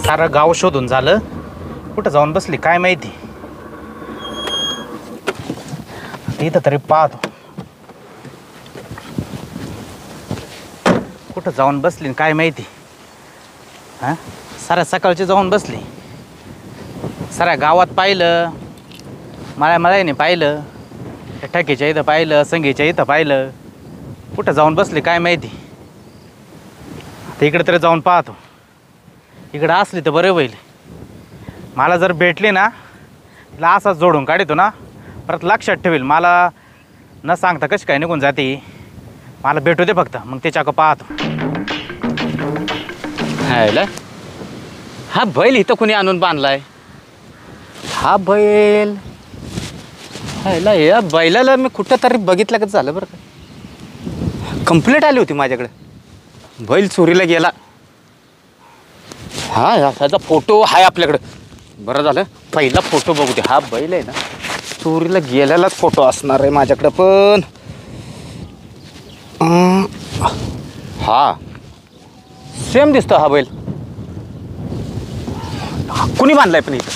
सारं गाव शोधून झालं, कुठं जाऊन बसली काय माहिती. इथं तरी पाहतो कुठं जाऊन बसली काय माहिती. हां, साऱ्या सकाळची जाऊन बसली, साऱ्या गावात पाहिलं, मळ्याने पाहिलं, ठकीच्या इथं पाहिलं, संगीच्या इथं पाहिलं, कुठं जाऊन बसली काय माहिती. आता इकडे तरी जाऊन पाहतो, इकडं असली तर बरं होईल. मला जर भेटली ना तिला असाच जोडून काढतो ना, परत लक्षात ठेवेल. मला न सांगता कशी काय निघून जाते, मला भेटू दे फक्त, मग त्याच्याकडं पाहतो. हा बैल इथं कोणी आणून बांधलाय? हा बैल या बैलाला मी कुठं तरी बघितलं का झालं बरं का. कंप्लेंट आली होती माझ्याकडे, बैल चोरीला गेला. हा याचा फोटो आहे आपल्याकडं. बरं झालं पहिला फोटो बघू दे. हा बैल आहे ना चोरीला गेलेलाच फोटो असणार आहे माझ्याकडं. पण हा सेम दिसतो हा बैल. कुणी बांधलाय पण इथं?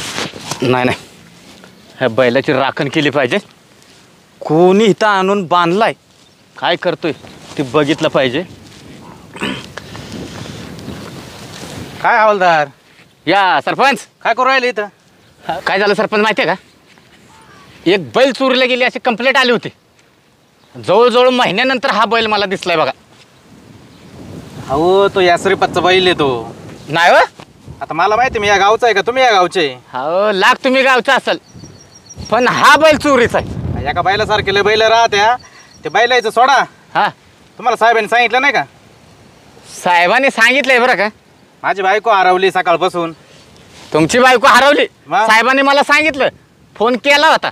नाही, ह्या बैलाची राखण केली पाहिजे. कोणी इथं आणून बांधलाय, काय करतोय ते बघितलं पाहिजे. काय हवालदार? या सरपंच काय करू राहिले इथं? काय झालं सरपंच माहिती आहे का? एक बैल चोरीला गेली अशी कंप्लेंट आली होती. जवळजवळ महिन्यानंतर हा बैल मला दिसलाय बघा. हो, तो यासरीपतचा बैल आहे तो. नाही हो, आता मला माहिती, मी या गावचा आहे का तुम्ही या गावचे? हो लाग तुम्ही गावचा असेल, पण हा बैल चोरीचा आहे. एका बैलासारखे बैल राहत्या, ते बैलाचं सोडा. हा तुम्हाला साहेबांनी सांगितलं नाही का? साहेबांनी सांगितलंय बरं का. माझी बायको हरवली सकाळपासून. तुमची बायको हरवली? मग? साहेबांनी मला सांगितलं, फोन केला होता,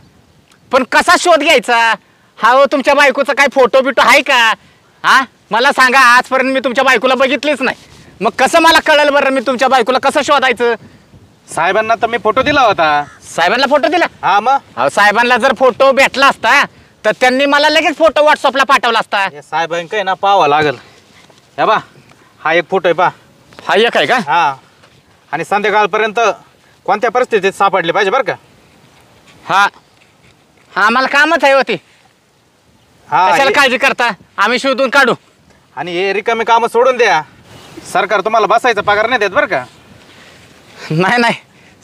पण कसा शोध घ्यायचा? हा हो, तुमच्या बायकोचा काय फोटो बिटो आहे का? हा मला सांगा, आजपर्यंत मी तुमच्या बायकोला बघितलीच नाही, मग कसं मला कळलं बरं मी तुमच्या बायकोला कसं शोधायचं? साहेबांना तर मी फोटो दिला होता. साहेबांना फोटो दिला? हा मग अहो साहेबांना जर फोटो भेटला असता तर त्यांनी मला लगेच फोटो व्हॉट्सअपला पाठवला असता. साहेबांना काय ना पाहावं लागल. हे बा, हा एक फोटो आहे पा. हा एक आहे का? हा, आणि संध्याकाळपर्यंत कोणत्या परिस्थितीत सापडले पाहिजे बरं का. हा हा आम्हाला कामच आहे होती. हा, कशाला काळजी करता, आम्ही शोधून काढू. आणि हे रिकामी कामं सोडून द्या. सरकार तुम्हाला बसायचा पगार नाही देत बरं का. नाही,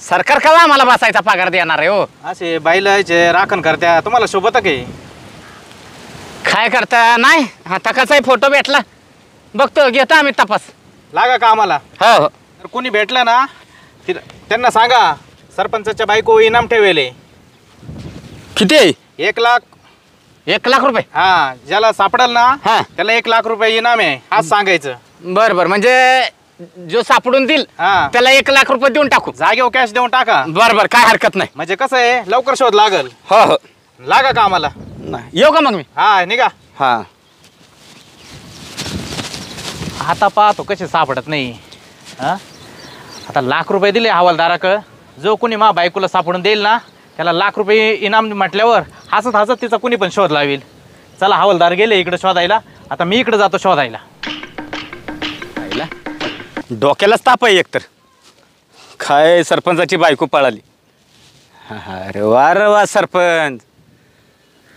सरकार केव्हा आम्हाला बसायचा पगार देणार आहे हो? असे बैलाचे राखण करत्या, तुम्हाला शोभत की काय करता? नाही, आता कसाही फोटो भेटला बघतो, घेतो आम्ही तपास. लागा का आम्हाला? हो तर कोणी भेटलं ना त्यांना सांगा सरपंचाच्या बायको इनाम ठेवेले. किती? 1 लाख. 1 लाख रुपये? हा, ज्याला सापडेल ना हा. त्याला 1 लाख रुपये इनाम आहे, आज सांगायचं. बरं म्हणजे जो सापडून देईल हा, त्याला 1 लाख रुपये देऊन टाकू. जागेवर कॅश देऊन टाका. बरं काय हरकत नाही. म्हणजे कसं आहे, लवकर शोध लागल. हो लागा का आम्हाला? नाही, येऊ का मग मी? हा, निघा. हा आता पाहतो कसे सापडत नाही. हा, आता लाख रुपये दिले हवालदाराकडं. जो कोणी मा बायकोला सापडून देईल ना त्याला 1 लाख रुपये इनाम म्हटल्यावर हसत तिचा कोणी पण शोध लावेल. चला, हवालदार गेले इकडे शोधायला, आता मी इकडे जातो शोधायला. डोक्यालाच ताप आहे एकतर. काय सरपंचाची बायको पळाली. अरे वा सरपंच.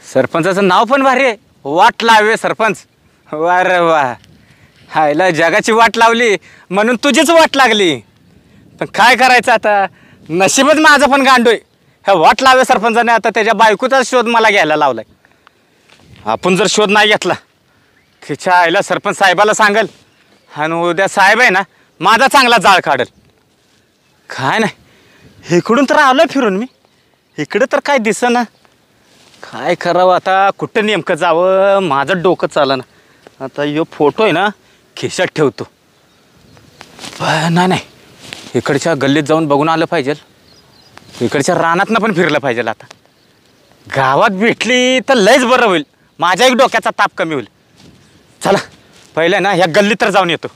सरपंचाचं नाव पण भारी आहे, वाट लावे सरपंच. वा हायला जगाची वाट लावली म्हणून तुझीच वाट लागली. पण काय करायचं आता, नशीबच माझं पण गांडोय. ह्या वाट लावे सरपंचाने आता त्याच्या बायकोचा शोध मला घ्यायला लावलाय. आपण जर शोध नाही घेतला तिच्या आईला सरपंच साहेबाला सांगल, आणि उद्या साहेब आहे ना माझा चांगला जाळ काढल. काय नाही, इकडून तर आलोय फिरून मी, इकडं तर काय दिसेना. काय करावं आता, कुठं नेमकं जावं, माझं डोकं चालं ना. आता यो फोटो आहे ना खिशात ठेवतो. नाही, इकडच्या गल्लीत जाऊन बघून आलं पाहिजे, इकडच्या रानातनं पण फिरलं पाहिजे. आता गावात भेटली तर लयच बरं होईल, माझ्या एक डोक्याचा ताप कमी होईल. चला पहिलं ना ह्या गल्लीत तर जाऊन येतो.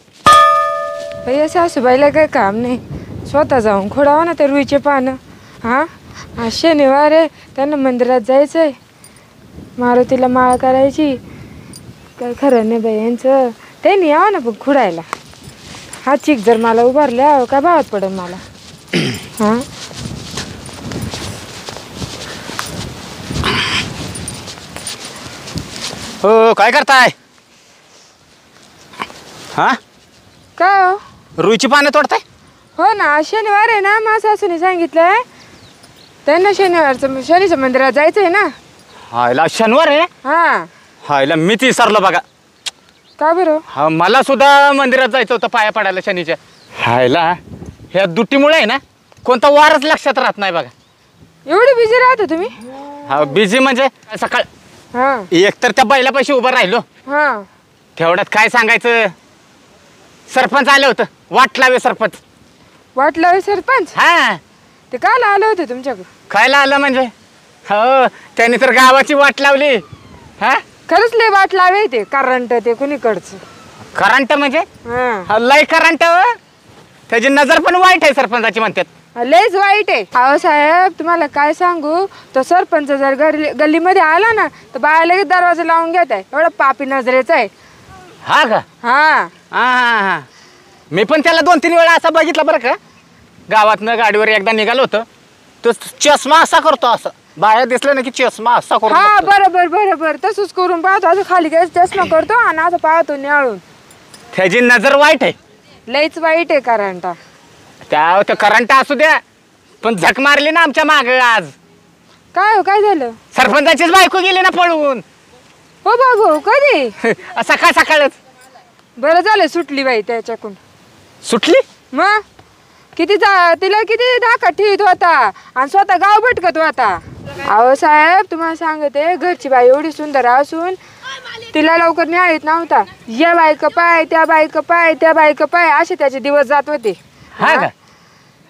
भैया सासूबाईला काही काम नाही, स्वतः जाऊन खोडावं ना ते रुईचे पानं. हां, आज शनिवार आहे, त्यांना मंदिरात जायचं आहे, मारुतीला माळ करायची. काय खरं नाही बाई यांचं, त्यांनी यावं ना पण खुडायला. हा चिक जर मला उभारल्या काय भावात पडेल मला. हा हो काय करताय? हा काय हो? रुईची पानं तोडताय? हो ना, आज शनिवार आहे ना, माझ्या सासूने सांगितलंय त्यांना शनीच्या मंदिरात जायचं आहे ना. हायला शनिवार आहे? हा. हायला मीच विसरलो बघा. का बरं? हा मला सुद्धा मंदिरात जायचं होतं पाया पडायला शनीच्या. हायला ह्या दुट्टीमुळे आहे ना कोणता वारच लक्षात राहत नाही बघा. एवढी बिझी राहता तुम्ही? हा बिझी म्हणजे सकाळ हा एकतर त्या बैलापाशी उभं राहिलो, हा. तेवढ्यात काय सांगायचं, सरपंच आले होतं, वाट लावे सरपंच. वाटलं होय सरपंच? हा ते काल आलं होते तुमच्याकडे? खायला आलं म्हणजे हो त्यांनी तर गावाची वाट लावली. हा खरंच लय वाट लावे ते करंट ते कुणीकडचं. करंट म्हणजे हा लय करंट त्याची नजर पण वाईट आहे सरपंचाची म्हणतात. लयच वाईट आहे. अहो साहेब तुम्हाला काय सांगू, तो सरपंच जर गल्लीमध्ये आला ना तर बाया लगेच दरवाजा लावून घेत आहे, एवढा पापी नजरेचा आहे. हा का? हा हा मी पण त्याला 2-3 वेळा असा बघितला बरं का. गावातनं गाडीवर एकदा निघालो होतं, तो चष्मा असा करतो, असं बाहेर दिसलं ना की चष्मा असा करतो. हा बरोबर बरोबर तसंच करून पाहतो, असं खाली काय चष्मा करतो आणि असं पाहतो निळून. त्याची नजर वाईट आहे. लयच वाईट आहे करंट. त्या करंट असू द्या पण झक मारली ना आमच्या माग आज. काय हो काय झालं? सरपंचाचीच बायको गेली ना पळून. हो बाबू कधी? सकाळ सकाळच. बरं झालं सुटली बाई त्याच्याकडून. सुटली? मग तिला किती धाका ठेवत होता आणि स्वतः गाव भटकत होता. अहो साहेब तुम्हाला सांगते, घरची बाई एवढी सुंदर असून तिला लवकर न्यायत नव्हता. या बायक पाय त्या बायक पाय त्या बायक पाय असे त्याचे दिवस जात होते. हा का?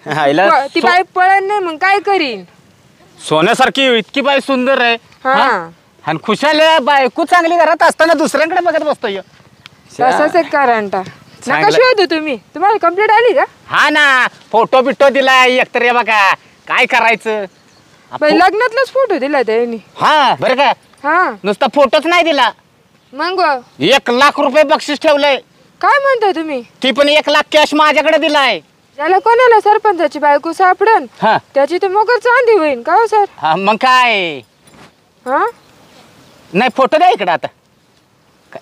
हायला ती बाई पळण नाही मग काय करीन. सोन्यासारखी इतकी बाई सुंदर आहे. हा आणि खुशाल बायको चांगली घरात असताना दुसऱ्यांकडे बघत बसतोय. तसंच एक करंट. नका चांगलं. शोधू तुम्ही, तुम्हाला कंप्लेंट आली का? हा ना फोटो बिटो दिलाय एकतर हे बघा काय करायचं. बाई लग्नातलाच फोटो दिला त्यांनी. हा बरं का, हा नुसता फोटोच नाही दिला, मग 1 लाख रुपये बक्षीस ठेवलंय. काय म्हणता तुम्ही? ती पण 1 लाख कॅश माझ्याकडे दिलाय. त्याला कोणाला सरपंचाची बायको सापडन हा त्याची तर मगर चांदी होईल का हो सर? हा मग काय हा नाही फोटो द्या इकडे आता.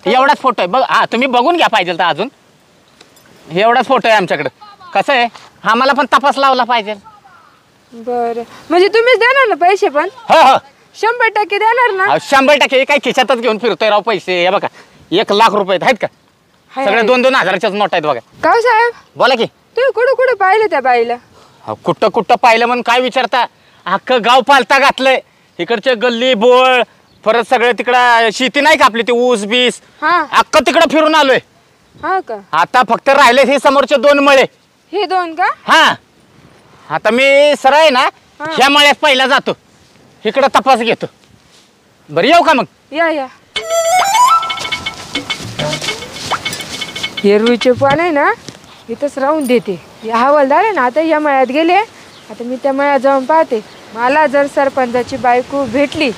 एवढाच फोटो आहे बघ. हा तुम्ही बघून घ्या पाहिजे तर अजून. एवढाच फोटो आहे आमच्याकडे. कसं आहे आम्हाला पण तपास लावला पाहिजे. बरं म्हणजे तुम्हीच देणार ना पैसे पण? हो हो 100% देणार ना? 100% काय खिशातच घेऊन फिरतोय राव पैसे. हे बघा 1 लाख रुपये आहेत का? हाय, सगळे हाय. 2-2 हजाराच्याच नोट आहेत बघा. का हो साहेब बोला की. तुम्ही कुठं कुठं पाहिलं त्या बाईला? कुठं कुठं पाहिलं म्हणून काय विचारता. अख्खं गाव पालता घातलंय. इकडचे गल्ली बोळ परत सगळं तिकडं शेती नाही का आपली ती ऊस बीस हा अख्खं तिकडं फिरून आलोय. हा का? आता फक्त राहिले हे समोरचे 2 मळे. हे 2 का? हा आता मी सरळ आहे ना हा. ह्या मळ्यात पहिला जातो, इकडं तपास घेतो. बरं येऊ का मग? या या. हे रुईचे पान आहे ना इथंच राहून देते. हे हवालदार आहे ना आता या मळ्यात गेले, आता मी त्या मळ्यात जाऊन पाहते. मला जर सरपंचाची बायको भेटली,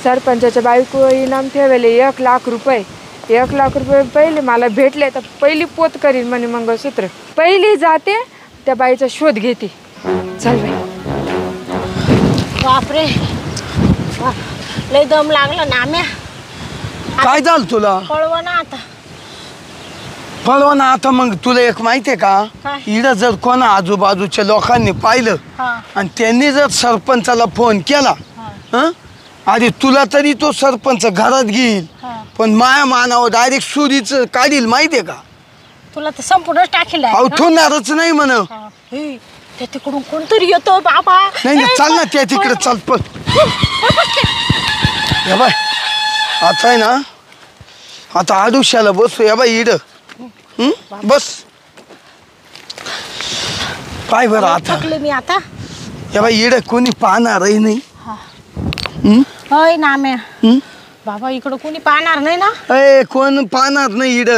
सरपंचाच्या बायको इनाम ठेवले 1 लाख रुपये. 1 लाख रुपये पहिले मला भेटले तर पहिली पोत करीन म्हणे मंगळसूत्र. पहिली जाते त्या बाईचा शोध घेते. चल बाई. बापरे लय दम लागला ना आम्या. काय झालं तुला? पळव ना आता. पळवा ना आता. मग तुला एक माहितीये का, काय? इकडं जर कोणा आजूबाजूच्या लोकांनी पाहिलं हा आणि त्यांनी जर सरपंचाला फोन केला, हं? आधी तुला तरी तो सरपंच घरात घेईल, हा. पण माया मानावर डायरेक्ट सुरीच काढील माहितीये का. तुला तर संपूर्णच टाकेल आहे. अहो ठेवणारच नाही म्हण. ते तिकडून कोणतरी येतो बाबा. नाही नाही चाल ना त्या तिकडे चाल पण. या बाय आता आहे ना, आता आडुशाला बसू. या बाई इड बस पाय बरं आता. थकले मी आता. या बाई इड कोणी पाहणारही नाही. होय ना आम्या. हं? बाबा इकडं कोणी पाहणार नाही ना. ए कोण पाहणार नाही इड.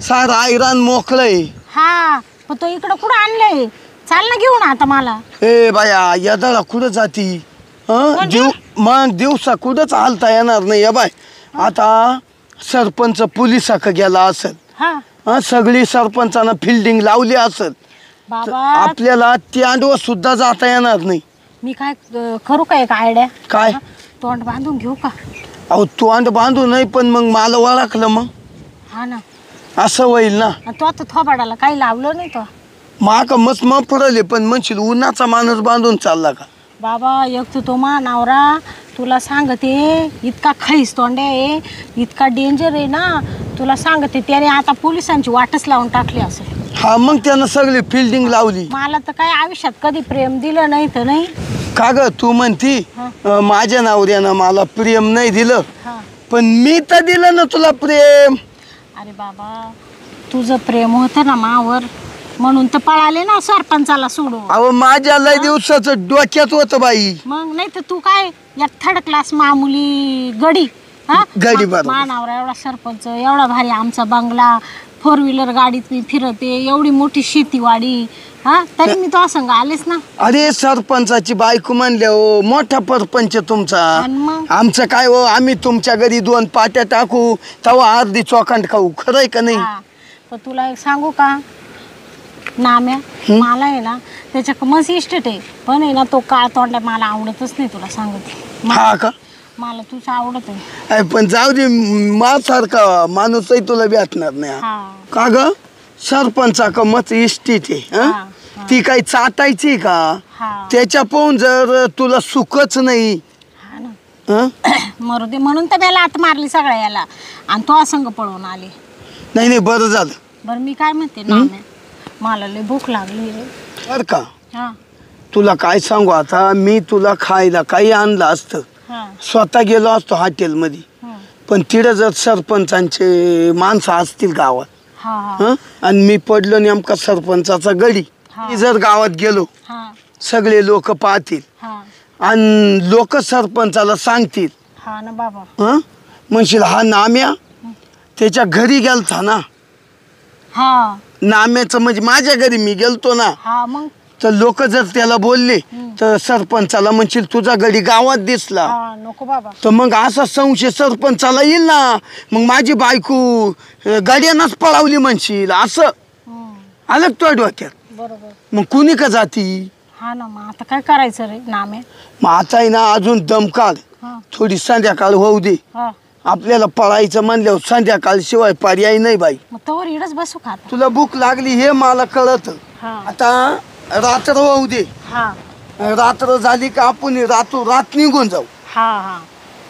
सारा आयरान मोकळय. हा पण तो इकडं कुठं आणलंय? चाल ना घेऊन आता मला. ए बाया यदाला कुठं जाती? म्हणजे? मग दिवसा कुठंच हालता येणार नाही. या बाय आता सरपंच पोलिसाक गेला असेल हा सगळी सरपंचानं फिल्डिंग लावली असेल बाबा आपल्याला त्याडवर सुद्धा जाता येणार नाही. मी काय करू का एक आयडिया? काय? तोंड बांधून घेऊ का? अहो तोंड बांधू नाही पण मग मला ओळखलं मग हा ना. असं होईल ना. तो आता थोबाडाला काही लावलं नाही तो. माका मस्त मग फरले पण म्हणशील उन्हाचा माणूस बांधून चालला का? बाबा एक तो मा नवरा तुला सांगते इतका खैस तोंड आहे, इतका डेंजर आहे ना. तुला सांगते त्याने आता पोलिसांची वाटच लावून टाकली असेल. हा मग त्यानं सगळी फिल्डिंग लावली. मला तर काय आयुष्यात कधी प्रेम दिलं नाही तर नाही. का ग तू म्हणती माझ्या नवऱ्यानं मला प्रेम नाही दिलं हा. पण मी तर दिलं ना तुला प्रेम. अरे बाबा तुझं प्रेम होतं ना मावर म्हणून तर पळाले ना सरपंचाला सोडून. अहो माझ्या लय दिवसाचं डोक्यात होतं बाई. मग नाही तर तू काय एक थर्ड क्लास मामुली गडी. हा गडी बरोबर. मानावरा एवढा सरपंच, एवढा भारी आमचा बंगला, 4 व्हीलर गाडीत मी फिरते, एवढी मोठी शेतीवाडी. हा तरी मी तो संग आलेच ना. अरे सरपंचाची बायको म्हणल्या हो मोठा परपंच तुमचा. आणि मग? आमचं काय हो आम्ही तुमच्या घरी 2 पाट्या टाकू तवा अर्धी चोकांड खाऊ. खरंय का नाही? हा तर तुला एक सांगू का नाम्या, मला आहे ना त्याच्या मस्त इस्टेट आहे पण आहे ना तो काळ तोंडा मला आवडतच नाही. तुला सांगते हा का? मला तुझं आवडत आहे. अरे पण जाऊ दे माझ्यासारखा माणूसही तुला भेटणार नाही. हा का ग सरपंचा का मत इष्टीच आहे हा, हं? ती काही चाटायची का? हा त्याच्या पाहून जर तुला सुखच नाही हा ना. हं? मरू दे म्हणून तर मला आत मारली सगळ्या याला आणि तो असंग पळून आले. नाही नाही बरं झालं. बरं मी काय म्हणते नाम्या, मला लय भूक लागली रे. बर का हा तुला काय सांगू आता मी तुला खायला काही आणलं असतं हा स्वतः गेलो असतो हॉटेलमध्ये हं. पण तिथं जर सरपंचांचे माणसं असतील गावात हा हा हं? आणि मी पडलो नेमका सरपंचाचा गडी हा. मी जर गावात गेलो हा सगळे लोक पाहतील हा आणि लोक सरपंचाला सांगतील हा ना बाबा. हं? म्हणशील हा नाम्या त्याच्या घरी गेलता ना. हा नाम्याचं म्हणजे माझ्या घरी मी गेलतो ना. हा मग तर लोक जर त्याला बोलले तर सरपंचाला म्हणशील तुझा गडी गावात दिसला. हा नको बाबा. तर मग असा संशय सरपंचाला येईल ना. मग माझी बायको गाड्यानंच पळावली म्हणशील असं हं. आलं का तुझ्या डोक्यात? बरोबर. मग कुणी का जाती? हा ना मग आता काय करायचं रे नाम्या? मग आता आहे ना अजून दम काढ हा थोडी संध्याकाळ होऊ दे. हा आपल्याला पळायचं म्हणल्यावर संध्याकाळ शिवाय पर्याय नाही बाई. मग तोवर इडच बसू का आता? तुला भूक लागली हे मला कळत. हा आता रात्र होऊ दे. हा रात्र झाली का आपण रात निघून जाऊ हा हा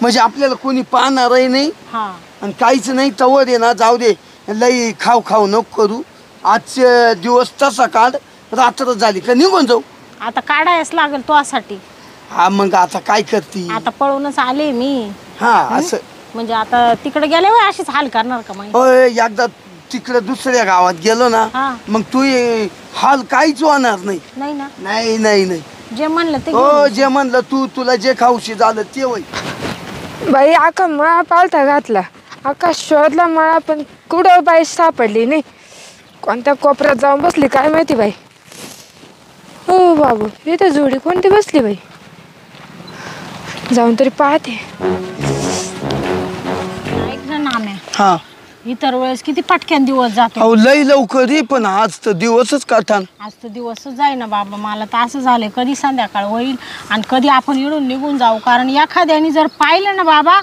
म्हणजे आपल्याला कोणी पाहणारही नाही हा आणि काहीच नाही. तवर आहे ना जाऊ दे लई खाऊ नको करू. आजचे दिवस तसा काढ रात्र झाली का निघून जाऊ. आता काढायच लागेल तुझ्यासाठी. हा मग आता काय करती? आता पळूनच आले मी. हा असं म्हणजे आता तिकडे गेल्यावर अशीच हाल करणार का मग? होय एकदा तिकडे दुसऱ्या गावात गेलो ना हा. मग तू हाल काहीच होणार नाही. नाही ना नाही नाही नाही जे म्हणलं ते हो घेऊन. जे म्हणलं तुला जे खाऊशी झालं ते होईल. बाई आका मळा पालथा घातला, आका शोधला मळा पण कुठं बाई सापडली नाही. कोणत्या कोपऱ्यात जाऊन बसली काय माहिती बाई. हो बाबू इथं जोडी कोणती बसली बाई. जाऊन तरी पाहते. ऐक ना नाम्या, हा इतर वेळेस किती पटक्यान दिवस जातो. अहो लई लवकर ये पण आज तर दिवसच काठान. आज तर दिवसच जाईना बाबा. मला तर असं झालंय कधी संध्याकाळ होईल आणि कधी आपण इडून निघून जाऊ. कारण एखाद्याने जर पाहिलं ना बाबा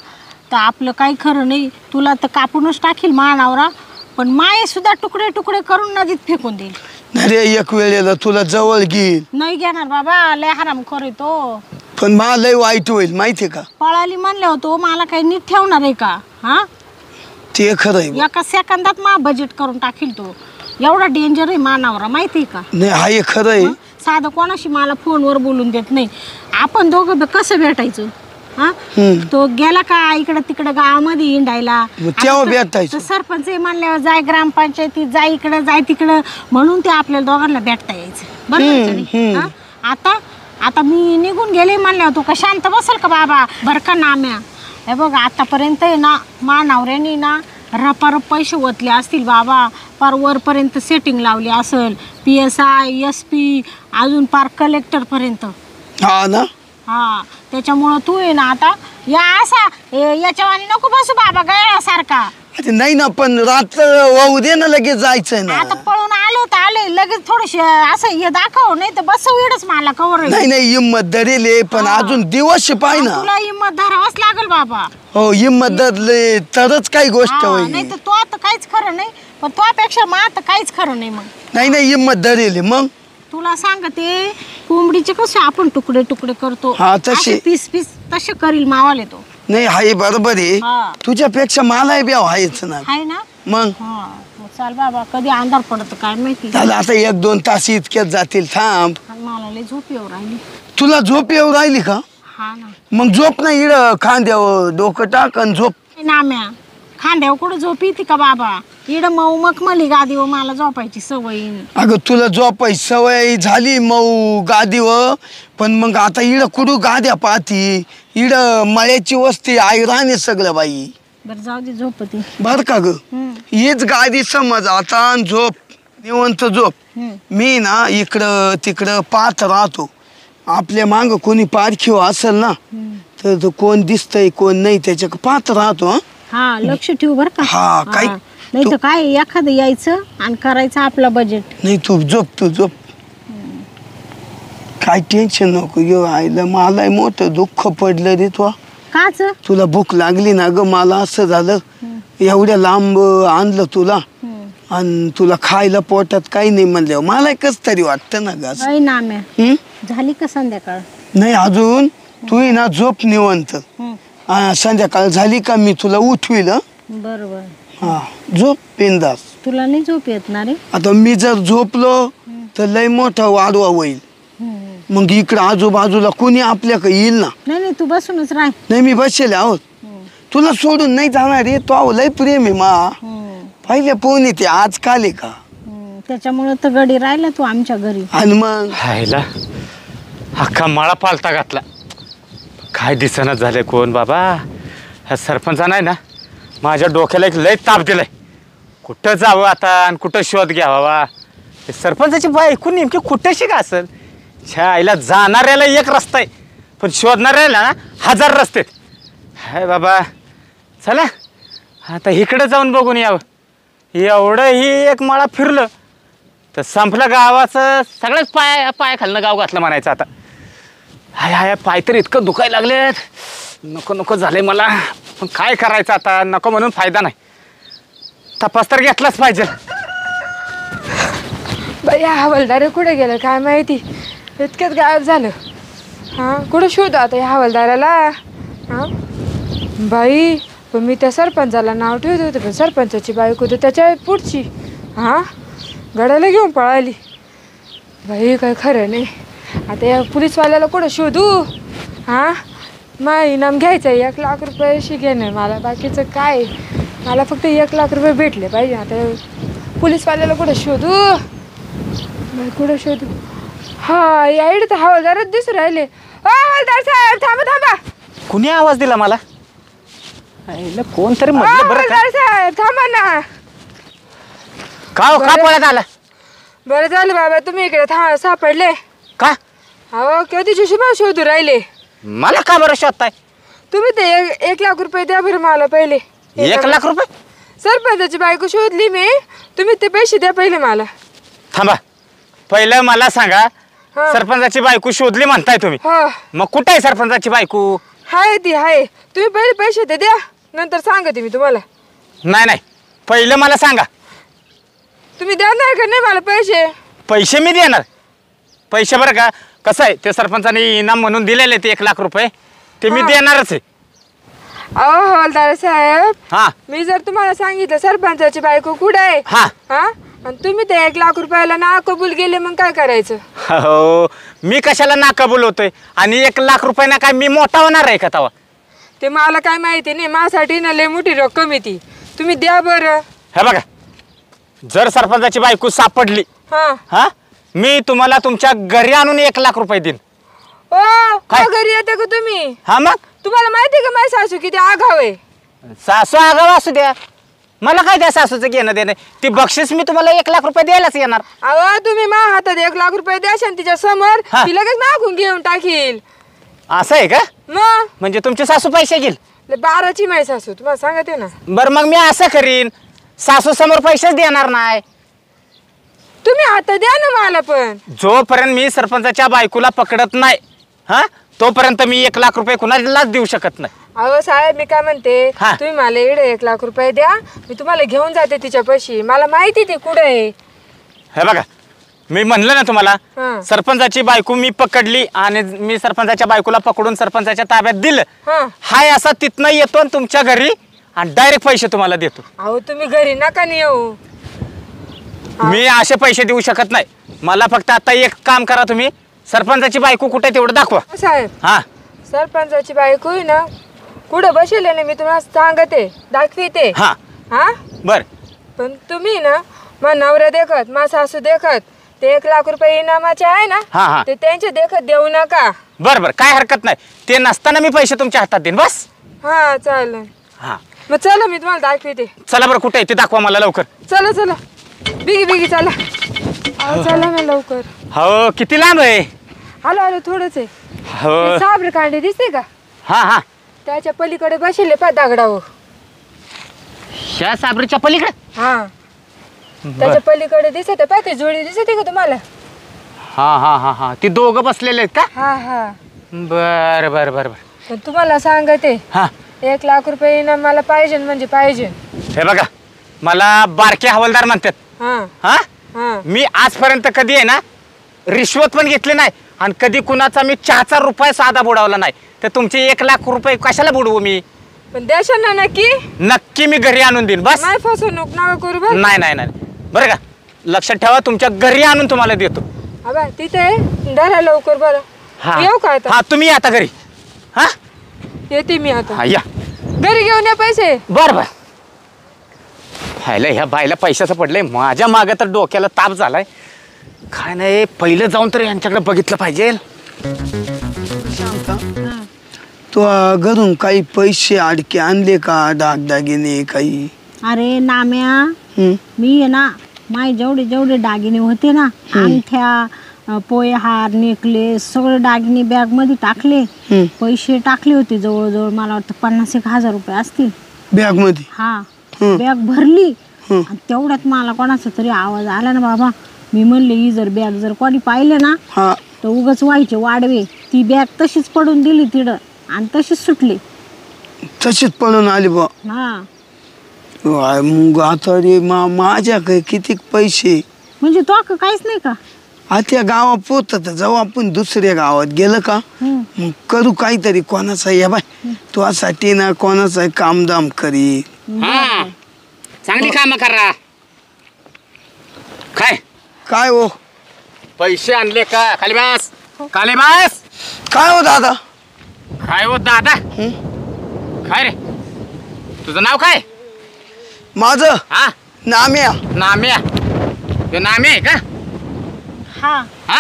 तर आपलं काही खरं नाही. तुला तर कापूनच टाकील मानावरा पण माये सुद्धा तुकडे तुकडे करून नदीत फेकून देईल. अरे एक वेळेला तुला जवळ घेईल नाही घेणार बाबा, लय हराम खोर आहे तो. पण मला लय वाईट होईल माहितीये का. पळाली म्हणले होतो मला काही नीट ठेवणार आहे का? हा ते खरंय. एका सेकंदात मा बजेट करून टाकील तो. एवढा डेंजर आहे मानावरा माहिती आहे का. नाही हा हे खरंय. साधं कोणाशी मला फोनवर बोलून देत नाही. आपण दोघं कसं भेटायचं? हा तो गेला का इकडं तिकडं गावामध्ये हिंडायला. तेव्हा भेटायचं. तर सरपंच आहे म्हणल्यावर जाय ग्रामपंचायतीत जाय इकडं जाय तिकडं म्हणून ते आपल्याला दोघांना भेटता यायचं. बरोबर हा? आता मी निघून गेले म्हणल्यावर तू का शांत बसेल का बाबा? बरं का नाम्या, हे बघ आतापर्यंत आहे ना मा नवऱ्याने ना रपारप पैसे ओतले असतील बाबा. पार वरपर्यंत सेटिंग लावली असेल. PSI SP अजून पार कलेक्टरपर्यंत. हा ना. हा त्याच्यामुळं तू आहे ना आता या असा याच्यावानी नको बसू बाबा गयासारखा. अरे नाही ना, पण रात्र वाहू दे ना, लगेच जायचंय ना. आता पळून आलो तर आले लगेच थोडीशी असं हे दाखव, नाही तर बसव इडच मला कवर. नाही नाही, हिंमत धरेले, पण अजून दिवस पाय ना. तुला हिंमत धरावंच लागल बाबा. हो, हिंमत धरले तरच काही गोष्ट होईल. नाही तर तो आता काहीच खरं नाही, पण तुझ्यापेक्षा मग आता काहीच खरं नाही. मग नाही नाही, हिंमत धरेले मग. तुला सांगते, कोंबडीचे कसे आपण तुकडे तुकडे करतो, हा, तसे. पीस पीस तसे करील मावाले तो. नाही, हाय बरोबर आहे. हा. तुझ्यापेक्षा मलाही ब्याव आहेच ना. आहे ना. मग हा चाल बाबा, कधी अंधार पडत काय माहिती. झालं आता 1-2 तास इतक्यात जातील. थांब, आणि मला लय झोप येऊ राहिली. तुला झोप येऊ राहिली का? हा ना. मग झोप नाही, इड खांद्यावर डोकं टाक आणि झोप. नाम्या, खांद्यावर कुठं झोप येते का बाबा? इड मऊ मखमली गादीवर मला झोपायची सवय. अगं तुला झोपायची सवय झाली मऊ गादीवर, पण मग आता इड कुठं गाद्या पाहती? इड मळ्याची वस्ती आई राहणे सगळं बाई. बरं जाऊ दे, झोपती. बर का ग? हीच गादी समज आता आणि झोप, निवंत झोप. मी ना इकडं तिकडं पाहत राहतो. आपल्या माग कोणी पारखीव असेल ना, तर तो कोण दिसतंय कोण नाही त्याच्या पाहत राहतो. हा लक्ष ठेवू बर का. हा, काय? नाही तर काय एखादं यायचं आणि करायचं आपलं बजेट. नाही, तू झोप. काय टेन्शन नको घेऊ. आईला मला मोठं दुःख पडलं रे. काच तुला भूक लागली ना ग? मला असं झालं, एवढ्या लांब आणलं तुला आणि तुला खायला पोटात काही नाही म्हणल्यावर मला कस तरी वाटतं ना ग असं. नाम्या, झाली का संध्याकाळ? नाही अजून. तू ना झोप निवंत. संध्याकाळ झाली का मी तुला उठवील. बरोबर. हा, झोप बिंदास. तुला नाही झोप येत ना रे? आता मी जर झोपलो तर लय मोठा वाढवा होईल. मग इकडं आजूबाजूला कोणी आपल्याकडे येईल ना. नाही तू बसूनच राह. नाही, मी बसेल आहोत. तुला सोडून नाही जाणार रे. तो लय प्रेम आहे मा. पहिले पोहून येते, आज काल आहे का? त्याच्यामुळे तर गडी राहिला तू आमच्या घरी. आणि मग हायला अख्खा मळा पालता घातला. काय दिसना झाले कोण बाबा. ह्या सरपंचा नाही ना, माझ्या डोक्याला एक लय ताप दिलाय. कुठं जावं आता आणि कुठं शोध घ्यावा. हे सरपंचाची बायको नेमकी कुठं शिका असेल. ह्या आईला जाणाऱ्याला एक रस्ता आहे, पण शोधणाऱ्याला ना 1000 रस्ते आहेत. हाय बाबा, चला आता इकडं जाऊन बघून यावं. एवढं ही एक मळा फिरलं तर संपलं गावाचं. सगळ्याच पाय खालनं गाव घातलं म्हणायचं आता. हाय पाय तर इतकं दुखायला लागलेत. नको झाले मला, पण काय करायचं आता. नको म्हणून फायदा नाही. तपास तर घेतलाच पाहिजे. बाई हवालदार कुठे गेलं काय माहिती, इतक्यात गायब झालं. हां, कुठं शोध आता या हवालदाराला. हां बाई, पण मी त्या सरपंचाला नाव ठेवत होते, पण सरपंचाची बायको तर त्याच्या पुढची. हां, गड्याला घेऊन पळाली. बाई काय खरं नाही. आता या पोलीसवाल्याला कुठं शोधू. हां, मग इनाम घ्यायचं आहे 1 लाख रुपये. अशी घेणं मला, बाकीचं काय. मला फक्त 1 लाख रुपये भेटले पाहिजे. आता पोलीसवाल्याला कुठं शोधू. कुठं शोधू. हा, या इकडे तर हवालदारच दिसून राहिले. हवालदार साहेब थांबा. कुणी आवाज दिला मला? कोणतरी म्हटलं बरं का. हवालदार साहेब थांबा ना. का पळत आला? बरं झालं बाबा तुम्ही इकडे सापडले. का? हो, किंवा तिची शुभा शोधू राहिले. मला का बरं शोधताय? तुम्ही ते 1 लाख रुपये द्या बरं मला पहिले. 1 लाख रुपये? सरपंचाची बायको शोधली मी. तुम्ही ते पैसे द्या पहिले मला. थांबा, पहिलं मला सांगा, हा. सरपंचाची बायको शोधली म्हणताय तुम्ही? हो, मग कुठे आहे सरपंचाची बायको? हाय ती हाय. तुम्ही पहिले पैसे ते द्या, नंतर सांगते मी तुम्हाला. नाही, पहिलं मला सांगा. तुम्ही देणार का नाही मला पैसे? पैसे मी देणार. पैसे बरं का, कसं आहे, ते सरपंचाने इनाम म्हणून दिलेले ते 1 लाख रुपये, ते मी देणारच आहे. अहो हवालदार साहेब, हा मी जर तुम्हाला सांगितलं सरपंचाची बायको कुठे आहे, हा हा, आणि तुम्ही ते 1 लाख रुपयाला ना कबूल गेले, मग काय करायचं? हो, मी कशाला नाकबूल होतोय? आणि 1 लाख रुपयाना काय मी मोठा होणार आहे का तवा? ते मला काय माहिती नाही. माझ्यासाठी ना लय मोठी रक्कम येते. तुम्ही द्या बरं. हे बघा, जर सरपंचाची बायको सापडली, हा हा, मी तुम्हाला तुमच्या घरी आणून 1 लाख रुपये देईन. ओ, काय? घरी येते का तुम्ही? हा, मग तुम्हाला माहिती आहे का माझी सासू किती आगाव आहे? सासू आगाव असू द्या, मला काय त्या सासूचं घेणं देणं. ती बक्षीस मी तुम्हाला 1 लाख रुपये द्यायलाच येणार. अहो, तुम्ही माझ्या हातात 1 लाख रुपये द्याशान तिच्या समोर, हा. ती लगेच मागून घेऊन टाकील. असं आहे का? मग म्हणजे तुमची सासू पैसे घेईल? 12ची माय सासू तुम्हाला सांगते ना. बरं मग मी असं करीन, सासू समोर पैसेच देणार नाही. तुम्ही आता द्या ना मला पण. जोपर्यंत मी सरपंचाच्या बायकोला पकडत नाही हा तोपर्यंत मी 1 लाख रुपये कुणालाच देऊ शकत नाही. अहो साहेब मी काय म्हणते, हा. तुम्ही मला इकडे 1 लाख रुपये द्या, मी तुम्हाला घेऊन जाते तिच्यापाशी. मला माहिती ती कुठे आहे. हे बघा मी म्हणलं ना तुम्हाला, हा. सरपंचाची बायको मी पकडली आणि मी सरपंचाच्या बायकोला पकडून सरपंचाच्या ताब्यात दिलं. हा. हाय असा तिथनं येतो आणि तुमच्या घरी आणि डायरेक्ट पैसे तुम्हाला देतो. अहो तुम्ही घरी नका नाही येऊ. मी असे पैसे देऊ शकत नाही. मला फक्त आता एक काम करा, तुम्ही सरपंचाची बायको कुठे तेवढं दाखवा. साहेब हा सरपंचाची बायको आहे ना कुठं बसेल आहे ना, मी तुम्हाला सांगते दाखविते. हा हा बर पण तुम्ही ना मा नवरा देखत मा सासू देखत ते 1 लाख रुपये इनामाचे आहे ना, हा, हा. ते त्यांचे देखत देऊ नका. बर बर काय हरकत नाही. ते नसताना मी पैसे तुमच्या हातात देईन बस. हा चालेल. हा मग चला मी तुम्हाला दाखविते. चला बरं कुठे आहे ते दाखवा मला लवकर. चला चला बिगी बिगी चला. अहो चला ना लवकर. हो किती लांब आहे. आलो आलो थोडंच आहे. हो साबर कांडे दिसते का, हा हा त्याच्या पलीकडे बसले पा दगडावर. ह्या साबरीच्या पलीकडे. हा त्याच्या पलीकडे दिसते पा ते जोडी दिसते का तुम्हाला. हा हा हा हा ती दोघं बसलेले आहेत का. हा हा बर बर बर बर पण तुम्हाला सांगते हा 1 लाख रुपये इनाम मला पाहिजे म्हणजे पाहिजे. हे बघा मला बारके हवालदार म्हणतात. हा हा हा मी आजपर्यंत कधी आहे ना रिश्वत पण घेतली नाही आणि कधी कुणाचा मी चहाचा रुपया साधा बुडवला नाही. तर तुमचे 1 लाख रुपये कशाला बुडवू मी. पण देशाल ना नक्की. नक्की मी घरी आणून देईन बस. नाही फसवणूक नका करू बरं. नाही नाही नाही बरं का लक्षात ठेवा, तुमच्या घरी आणून तुम्हाला देतो. अबा तिथे आहे धरा लवकर बरं. हा येऊ का आता. हा तुम्ही या आता घरी. हा येते मी आता. हा या. घरी घेऊन या पैसे. बर बर ह्याला ह्या बायला पैशाचं पडलंय माझ्या मागे तर डोक्याला ताप झालाय. काय नाही पहिलं जाऊन तर यांच्याकडे बघितलं पाहिजे. शांता तू घरून काही पैसे अडके आणले का, दागदागिने काही. अरे नाम्या, हं? मी आहे ना माय जेवढे जेवढे दागिने होते ना, अंगठ्या पोहे हार नेकलेस सगळे दागिने बॅग मध्ये टाकले. हं. पैसे टाकले होते जवळजवळ मला वाटतं 50,000 रुपये असतील बॅग मध्ये. हा. हं. बॅग भरली हं. आणि तेवढ्यात मला कोणाचा तरी आवाज आला ना बाबा. मी म्हणले ही जर बॅग जर कोणी पाहिलं ना हा तर उगाच व्हायचे वाढवे. ती बॅग तशीच पडून दिली तिथं आणि तशीच सुटली. तशीच पळून आली बा. हा मग आता रे माझ्याकडे किती पैसे. म्हणजे तो काहीच नाही का. आता गावात पोहत जाऊ आपण दुसऱ्या गावात गेलं का हं. मग करू काहीतरी कोणाचा. या बाय तुझ्यासाठी ना कोणाचा कामदाम करी. हा चांगली काम करा. काय काय हो पैसे आणले का. खाली बस खाली बस. काय हो दादा. काय हो दादा. हं? काय रे तुझं नाव काय. माझं हा नाम्या. नाम्या. हे नाम्या आहे का. हा हा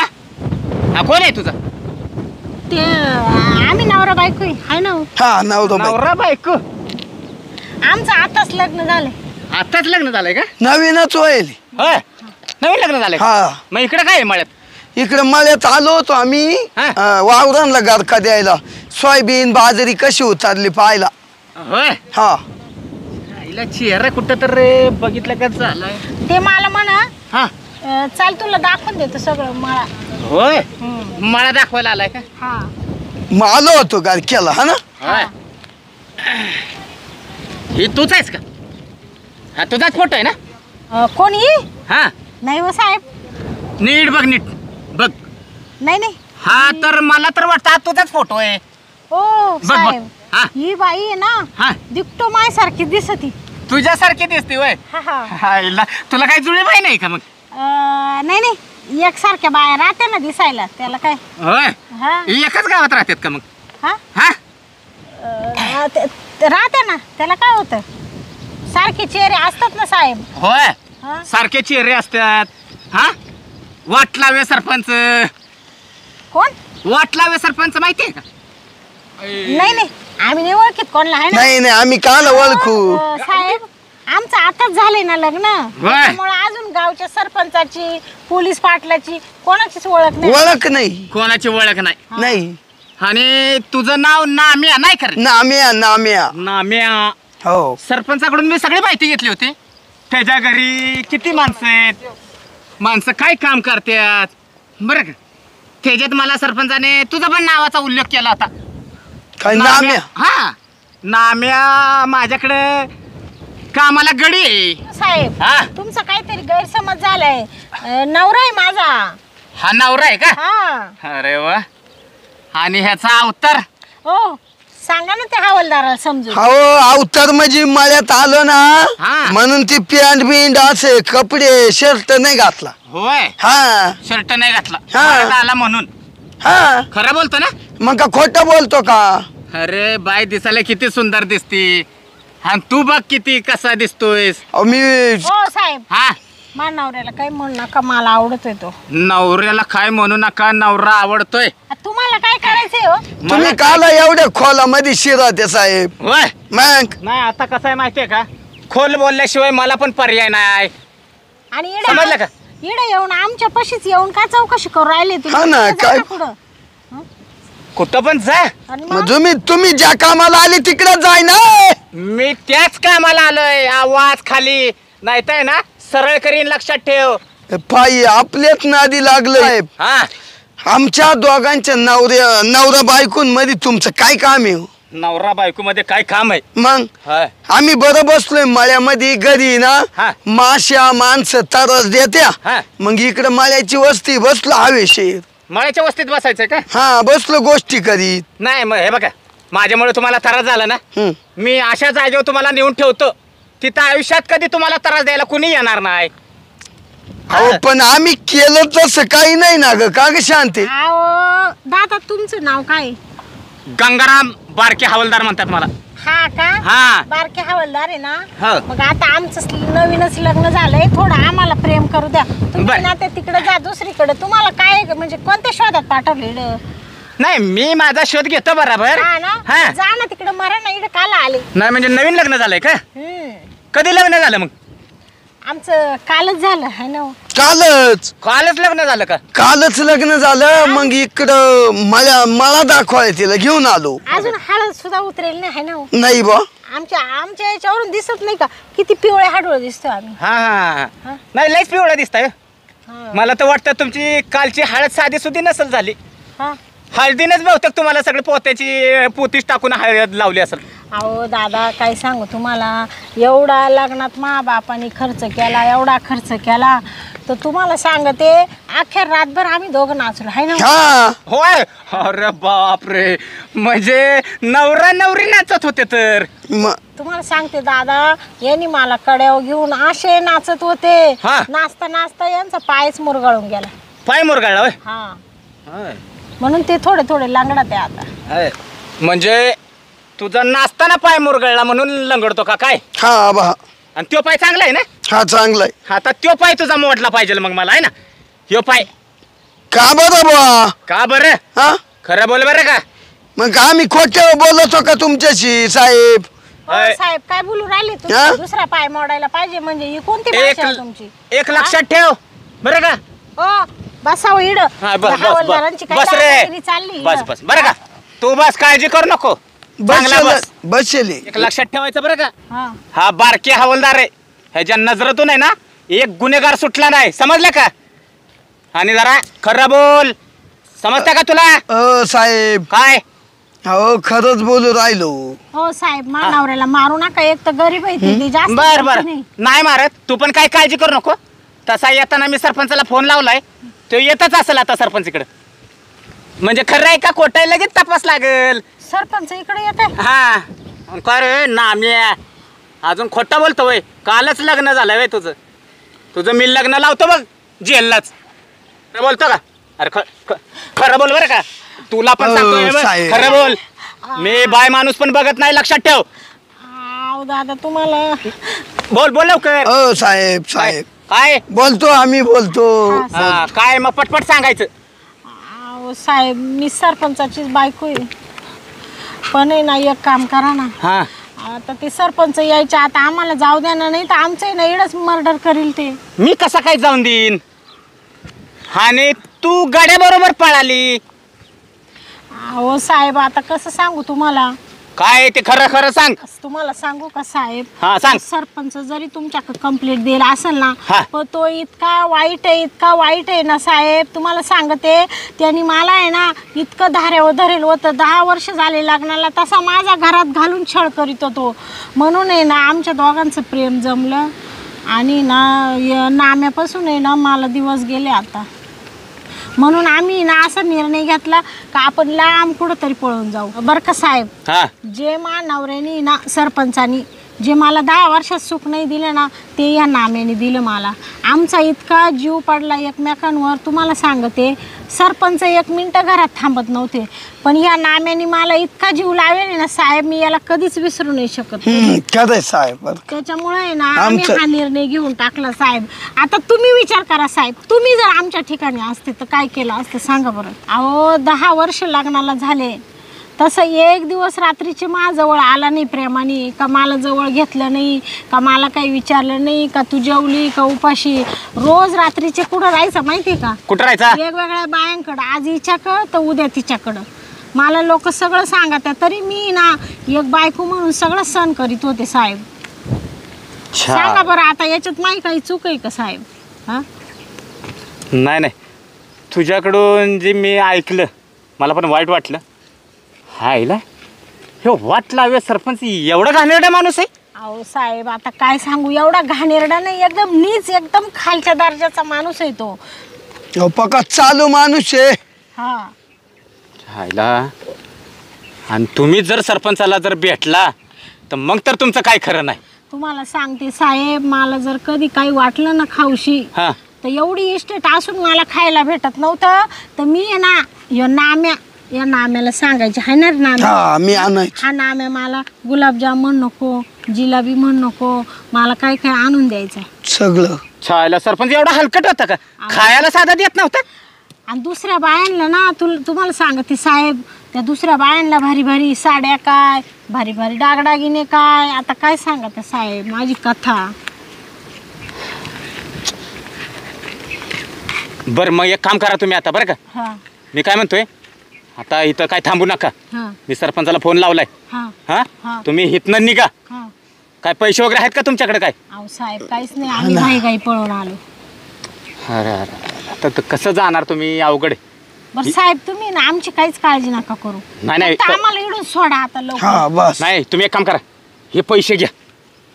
हा कोण आहे तुझा. ते आम्ही नवरा बायको आहे. हाय ना हो. हा नवरा बाई. नवरा बायको. आमचं आताच लग्न झालंय. आताच लग्न झालंय का. नवीनच होईल. होय नवीन लग्न झालंय का? हा मग इकडे काय आहे मळ्यात. इकडे मळ्यात आलो होतो आम्ही हा. वावरांना गारका द्यायला. सोयाबीन बाजरी कशी उतरली पाहायला. होय हा आईला चेहरा कुठं तर रे बघितलं का झालाय. ते मला म्हणा हा चाल तुला दाखवून देतो सगळं मला. होय मला दाखवायला आलाय का. हा मग आलो होतो गारक्याला हा ना. होय ही तूच आहेस का. हा तुझाच फोटो आहे ना. कोणी हा नाही हो साहेब. नीट बघ नीट बघ. नाही नाही. हा तर मला तर वाटतं हा तुझाच फोटो आहे. हो बघ, बघ. साहेब हा. ही बाई आहे ना हा दिकटो माय सारखी दिसती. तुझ्यासारखी दिसते वय. हा हा हायला तुला काही जुळी बाई नाही का मग. नाही नाही एकसारख्या बाया राहते ना दिसायला त्याला काय. होय हा एकाच गावात राहतात का मग. हा हा राहते ना त्याला काय होतं. सारखे चेहरे असतात ना साहेब. होय हा सारखे चेहरे असतात. हा वाटलावे सरपंच. कोण. वाटलावे सरपंच माहितीये का. नाही नाही आम्ही नाही ओळखीत कोणला आहे ना. नाही नाही आम्ही काल ओळखू. साहेब आमचं आताच झालंय ना लग्न. त्यामुळे अजून गावच्या सरपंचाची पोलीस पाटलाची कोणाचीच ओळख नाही. ओळख नाही. कोणाची ओळख नाही. नाही आणि तुझं नाव नाम्या नाही कर नाम्या नाम्या नाम्या हो सरपंचाकडून मी सगळी माहिती घेतली होती त्याच्या घरी किती माणसं आहेत माणसं काय काम करतात बरं का त्याच्यात मला सरपंचाने तुझा पण नावाचा उल्लेख केला होता काय नाम्या हा नाम्या माझ्याकडे कामाला गडी आहे साहेब हा तुमचा काहीतरी गैरसमज झालाय नवरा आहे माझा हा नवरा आहे का हा अरे वा आणि ह्याचा अवतार हो सांगा ना त्या हवालदाराला समजून हो अवतार म्हणजे मळ्यात आलो ना हा. म्हणून ती पॅन्ट बिंड असे कपडे शर्ट नाही घातला होय हा शर्ट नाही घातला हा. मळ्यात आला म्हणून हा खरं बोलतो ना मग का खोटं बोलतो का अरे बाय दिसायला किती सुंदर दिसती आणि तू बघ किती कसा दिसतोयस अहो, मी हो साहेब हा मा नवऱ्याला काही म्हणू नका मला आवडतोय तो नवऱ्याला काय म्हणू नका नवरा आवडतोय तुम्हाला काय करायचंय हो तुम्ही काला एवढ्या खोलामध्ये शिरते साहेब होय मग नाही आता कसं आहे माहितीये का खोल बोलल्याशिवाय मला पण पर्याय नाही आणि समजलं का? इडे येऊन आमच्या पशीच येऊन काय चौकशी करू राहिले हा ना, तुम्ही काय? जा का पुढं? कुठं पण जा आणि मग मग? तुम्ही ज्या कामाला आली तिकडे जाय ना मी त्याच कामाला आलोय आवाज खाली नाही तर ना सरळ करीन लक्षात ठेव पायी आपल्याच नादी लागलं साहेब हा आमच्या दोघांच्या नवरा बायकोंमध्ये तुमचं काय काम आहे हो? नवरा बायको मध्ये काय काम आहे मग होय. आम्ही बरं बसलोय मळ्यामध्ये घरी ना हा. माश्या माणसं तरस देत्या हा. मग इकडे मळ्याची वस्ती बसलो हवेशीर मळ्याच्या वस्तीत बसायचंय का हा बसलो गोष्टी करीत नाही मग हे बघा माझ्यामुळे तुम्हाला त्रास झाला ना हम्म. मी अशा जागेवर तुम्हाला नेऊन ठेवतो तिथं आयुष्यात कधी तुम्हाला त्रास द्यायला कुणी येणार नाही अहो पण आम्ही केलं तसं काही नाही ना ग का ग शांती अहो, दादा तुमचं नाव काय गंगाराम बारके हवालदार म्हणतात मला हा का हा. बारके हवालदार आहे ना हो. मग आता आमचं नवीनच लग्न झालंय थोडं आम्हाला प्रेम करू द्या तुम्ही बर. ना ते तिकडे जा दुसरीकडे तुम्हाला काय म्हणजे कोणत्या शोधात पाठवलेलं नाही मी माझा शोध घेतो बरोबर हा ना हा जा ना तिकडे मरा ना इकडे काला आले नाही म्हणजे नवीन लग्न झालंय का हम्म. कधी लग्न झालं मग आमचं कालच झालं है ना कालच लग्न झालं का कालच लग्न झालं मग इकडं मला दाखवाय तिला घेऊन आलो अजून हळद सुद्धा उतरेल नाही है ना नाही बा आमच्या याच्यावरून दिसत नाही का किती पिवळे हाडोळ दिसतो आम्ही हा हा हा. नाही लयच पिवळा दिसताय हा. मला तर वाटतं तुमची कालची हळद साधी सुधी नसेल झाली हा. हळदीनेच बहुतेक तुम्हाला सगळे पोत्याची पोतीच टाकून हळद लावली असेल अहो दादा काय सांगू तुम्हाला एवढा लग्नात मा बापाने खर्च केला एवढा खर्च केला तर तुम्हाला सांगते अखेर रातभर आम्ही दोघं नाचलो हाय ना हा होय अरे बापरे म्हणजे नवरा नवरी नाचत होते तर म- तुम्हाला सांगते दादा यांनी मला कड्यावर घेऊन असे नाचत होते हा. नाचता नाचता यांचा पायच मुरगळून गेला पाय मुरगाळला होय हा होय. म्हणून ते थोडे थोडे लंगडात आहे आता होय. म्हणजे तुझा नाचताना पाय मुरगळला म्हणून लंगडतो का काय हा बा आणि त्यो पाय चांगला आहे ना हा चांगलाय आता त्यो पाय तुझा मोडला पाहिजे मग मला आहे ना ह्यो पाय का बरं बा का बरं हा खरं बोल बरं का मग आम्ही खोटे बोलतो का तुमच्याशी साहेब हो, होय. साहेब काय बोलू राहिले तुम्ही हा? दुसरा पाय मोडायला पाहिजे म्हणजे ही कोणती एक भाषा आहे तुमची एक लक्षात ठेव बरं का हो बसाव इड हा, बस बस हवालदारांची बस काय बस रे दादागिरी चालली बस इकडं. बस बरं का तू बस काळजी करू नको चांगला बस बसेल एक लक्षात ठेवायचं बरं का हा. हा बारके हवालदार आहे ह्याच्या नजरेतून आहे ना एक गुन्हेगार सुटला नाही समजलं का आणि जरा खरं बोल समजतं का तुला साहेब काय हो खरंच बोलू राहिलो हो साहेब मानावऱ्याला मारू नका एक तर गरीब आहे ती जास्त बर खर्च बर नाही. नाही मारत तू पण काय काळजी करू नको तसा येताना मी सरपंचाला फोन लावलाय तो येतच असेल आता सरपंच इकडे म्हणजे खरं आहे का खोटं आहे लगेच तपास लागेल सरपंच इकडे येत आहे हा काय रे नाम्या अजून खोटं बोलतो वय कालच लग्न झालं वय तुझं मी लग्न लावतो बघ जेललाच खरं बोलतो का अरे खरं बोल बरं का तुला पण सांगतोय बघ, साहेब. खरं बोल मी बाय माणूस पण बघत नाही लक्षात ठेव आव दादा तुम्हाला बोल बोल लवकर हो साहेब साहेब काय बोलतो आम्ही बोलतो हा, काय मग पटपट सांगायचं आव साहेब मी सरपंचाचीच बायको आहे पण आहे ना एक काम करा ना हा आता ते सरपंच यायच्या आता आम्हाला जाऊ द्या ना नाही तर आमचं ना इडच मर्डर करील ते मी कसा काय जाऊन देईन आणि तू गाड्या बरोबर पळाली अहो साहेब आता कसं सांगू तुम्हाला काय ते खरं खरं सांग. तुम्हाला सांगू का साहेब हा सांग. सरपंच जरी तुमच्याकडे कंप्लेंट दिला असेल ना हा. पण तो इतका वाईट आहे ना साहेब तुम्हाला सांगते त्यांनी मला आहे ना इतकं धाऱ्यावर धरेल होतं 10 वर्ष झाले लग्नाला तसा माझ्या घरात घालून छळ करीत होतो म्हणून आहे ना आमच्या दोघांचं प्रेम जमलं आणि ना नाम्यापासून आहे ना मला दिवस गेले आता म्हणून आम्ही ना असा निर्णय घेतला का आपण लांब कुठंतरी पळून जाऊ बरं का साहेब. हा जे नवऱ्याने ना सरपंचानी जे मला 10 वर्षात सुख नाही दिलं ना ते या नाम्याने दिलं मला. आमचा इतका जीव पडला एकमेकांवर तुम्हाला सांगते सरपंच 1 मिनटं घरात थांबत नव्हते पण या नाम्याने मला इतका जीव लावेल ना साहेब मी याला कधीच विसरू नाही शकत. खरंय साहेब. त्याच्यामुळे आहे ना आम्ही हा निर्णय घेऊन टाकला साहेब. आता तुम्ही विचार करा साहेब तुम्ही जर आमच्या ठिकाणी असते तर काय केलं असतं सांगा बरं. अहो 10 वर्ष लग्नाला झाले तसं एक दिवस रात्रीचे माझ्याजवळ आला नाही प्रेमाने का मला जवळ घेतलं नाही का मला काही विचारलं नाही का तू जेवली का उपाशी. रोज रात्रीचे कुठं राहायचं माहिती का कुठं राहायचा. वेगवेगळ्या बायांकडं आज हिच्याकडं तर उद्या तिच्याकडं मला लोक सगळं सांगत तरी मी ना एक बायको म्हणून सगळं सहन करीत होते साहेब. सांगा बरं आता याच्यात माही काही चूक आहे का साहेब. हा नाही नाही तुझ्याकडून जे मी ऐकलं मला पण वाईट वाटलं. हायला हे वाटला सरपंच एवढा घाणेरडा माणूस आहे. अहो साहेब आता काय सांगू एवढा घाणेरडा नाही एकदम नीच एकदम खालच्या दर्जाचा माणूस आहे तो. पक्का चालू माणूस आहे. हा हायला आणि तुम्ही जर सरपंचाला जर भेटला तर मग तर तुमचं काय खरं नाही. तुम्हाला सांगते साहेब मला जर कधी काही वाटलं ना खाऊशी हा तर एवढी इस्टेट असून मला खायला भेटत नव्हतं तर मी आहे ना या नाम्याला सांगायचे आहे ना नाम्या मी आणायचं. हा नाम्या मला गुलाबजाम म्हण नको जिलाबी म्हण नको मला काय काय आणून द्यायचं सगळं. छायला सरपंच एवढा हलकट होता का खायला साधा देत नव्हता. आणि दुसऱ्या बायांना ना तुम्हाला सांगते साहेब त्या दुसऱ्या बायांना भारी भारी साड्या काय भारी भारी डागडागिने काय आता काय सांगत साहेब माझी कथा. बरं मग एक काम करा तुम्ही आता बरं का. हा मी काय म्हणतोय आता इथं काय थांबू नका. हा मी सरपंचाला फोन लावलाय. हा हा हा. तुम्ही इथनं निघा. हा काय पैसे वगैरे आहेत का तुमच्याकडे काय. अहो साहेब काहीच नाही आम्ही घाई पळून आलो. अरे अरे आता कसं जाणार तुम्ही अवघड आहे. बरं साहेब तुम्ही ना आमची काहीच काळजी नका करू. नाही, नाही. फक्त आम्हाला इकडून सोडा आता लवकर. हा बस. नाही तुम्ही एक काम करा हे पैसे घ्या.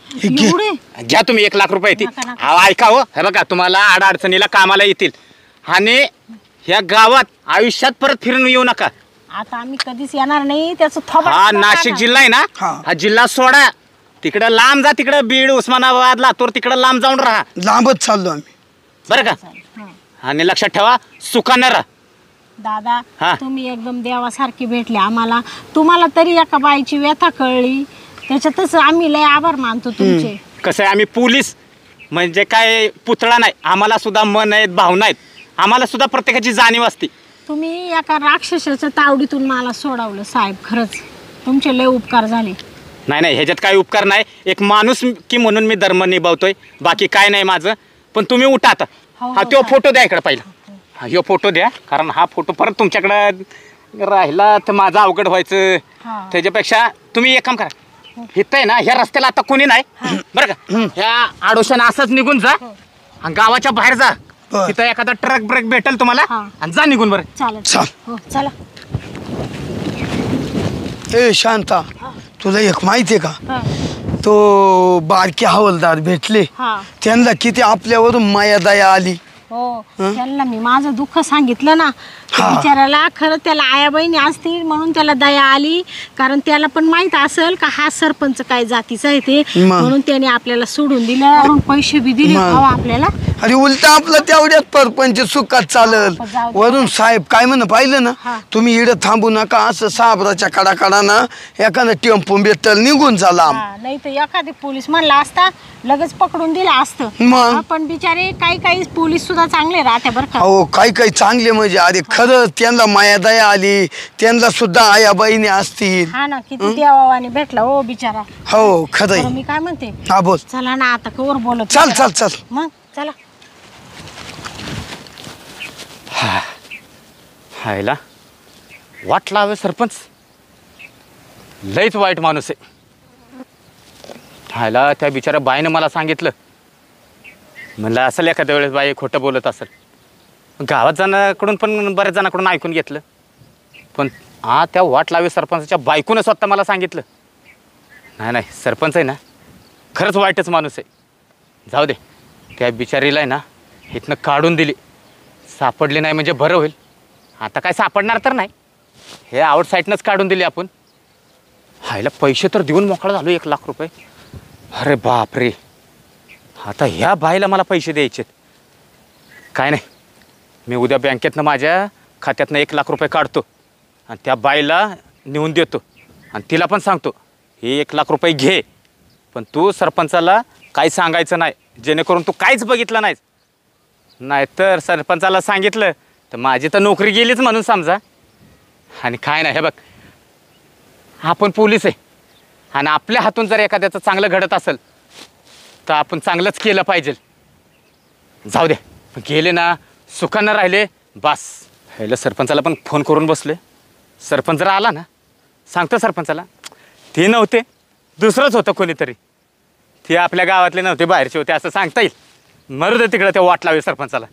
हे घे. एवढे घ्या तुम्ही 1 लाख रुपये येतील. नका, नका. अहो, ऐका हो हे बघा तुम्हाला अडचणीला कामाला येतील आणि ह्या गावात आयुष्यात परत फिरून येऊ नका. आता आम्ही कधीच येणार नाही त्याचं थोबड हा नाशिक जिल्हा आहे ना हा. हा जिल्हा सोडा तिकडं लांब जा तिकडं बीड उस्मानाबाद लातूर तिकडं लांब जाऊन राहा लांबच चाललो आम्ही. बरं का. हा. आणि लक्षात ठेवा सुखानं राहा. दादा हा. तुम्ही एकदम देवासारखे भेटले आम्हाला. तुम्हाला तरी एका बाईची व्यथा कळली त्याच्यातच आम्ही लय आभार मानतो तुमचे. कसं आहे आम्ही पोलीस म्हणजे काय पुतळा नाही. आम्हाला सुद्धा मन आहेत भावना आहेत. आम्हाला सुद्धा प्रत्येकाची जाणीव असते. तुम्ही एका राक्षसाच्या तावडीतून मला सोडवलं साहेब खरंच तुमचे लय उपकार झाले. नाही नाही ह्याच्यात काही उपकार नाही. एक माणूस की म्हणून मी धर्म निभावतोय बाकी काय नाही माझं. पण तुम्ही उठा आता. हो, हा हो, तो साहेब. फोटो द्या इकडे पहिला. हा ह्यो फोटो द्या कारण हा फोटो परत तुमच्याकडं राहिला तर माझं अवघड व्हायचं. हा. त्याच्यापेक्षा तुम्ही एक काम करा इथं आहे ना ह्या रस्त्याला आता कोणी नाही बरं का. ह्या आडोशानं असंच निघून जा आणि गावाच्या बाहेर जा. बरं. तिथं एखादा ट्रक ब्रेक भेटेल तुम्हाला हा. आणि जा निघून बरं. चालेल चाल. हो चला. ए शांता तुला एक माहिती आहे का हा. तो बारके हवालदार भेटले हा त्यांना किती आपल्यावरून माया दया आली. हो त्यांना मी माझं दुःख सांगितलं ना हा. बिचाराला खरं त्याला आया बहिणी असतील म्हणून त्याला दया आली कारण त्याला पण माहित असेल का हा सरपंच काय जातीचा आहे ते मग. म्हणून त्याने आपल्याला सोडून दिलं वरून पैसे बी दिले मग. भाऊ आपल्याला. अरे उलटा आपलं तेवढ्यात परपंच सुखात चालल. जाऊ दे. वरून साहेब काय म्हण पाहिलं ना हा. तुम्ही इकडं थांबू नका असं साबराच्या कडाकडाना एखादं टेम्पो भेटल निघून झाला. हा, नाही तर एखादी पोलीस म्हणला असता लगेच पकडून दिलं असतं. मग. हा, पण बिचारे काही पोलीस सुद्धा चांगले राहते बरं का. हो काही काही चांगले म्हणजे अरे खरंच त्यांना माया दया आली. त्यांना सुद्धा आया बहिणी असतील. हा ना किती देवावाने भेटला हो बिचारा. हो खरंय. बरं, मी काय म्हणते हा बोल. चला ना आता कवर बोलत चल चल चल. मग चला. हायला वाट लावे सरपंच लईच वाईट माणूस आहे. ह्याला त्या बिचाऱ्या बाईनं मला सांगितलं, म्हणलं असेल एखाद्या वेळेस बाई खोटं बोलत असेल. गावात जणांकडून पण बऱ्याच जणांकडून ऐकून घेतलं, पण त्या वाट लावे सरपंचाच्या बायकोनं स्वतः मला सांगितलं. नाही नाही, सरपंच आहे ना खरंच वाईटच माणूस आहे. जाऊ दे, त्या बिचारीला आहे ना इथनं काढून दिली. सापडली नाही म्हणजे बरं होईल. आता काय सापडणार तर नाही, हे आउटसाईडनंच काढून दिली आपण. हायला पैसे तर देऊन मोकळा झालो 1 लाख रुपये. अरे बापरे, आता ह्या बाईला मला पैसे द्यायचे. काय नाही, मी उद्या बँकेतनं माझ्या खात्यातनं 1 लाख रुपये काढतो आणि त्या बाईला नेऊन देतो आणि तिला पण सांगतो हे 1 लाख रुपये घे, पण तू सरपंचाला काही सांगायचं नाही, जेणेकरून तू काहीच बघितलं नाहीस. नाहीतर सरपंचाला सांगितलं तर माझी तर नोकरी गेलीच म्हणून समजा. आणि काय नाही, हे बघ आपण पोलीस आहे आणि आपल्या हातून जर एखाद्याचं चांगलं घडत असेल तर आपण चांगलंच केलं पाहिजे. जाऊ दे, गेले ना सुखानं राहिले बास. ह्याला सरपंचाला पण फोन करून बसले. सरपंच जर आला ना सांगतो सरपंचाला ते नव्हते, दुसरंच होतं कोणीतरी. ते आपल्या गावातले नव्हते, बाहेरचे होते असं सांगता येईल. मरू दे तिकडं, ते वाट लावे सरपंचाला.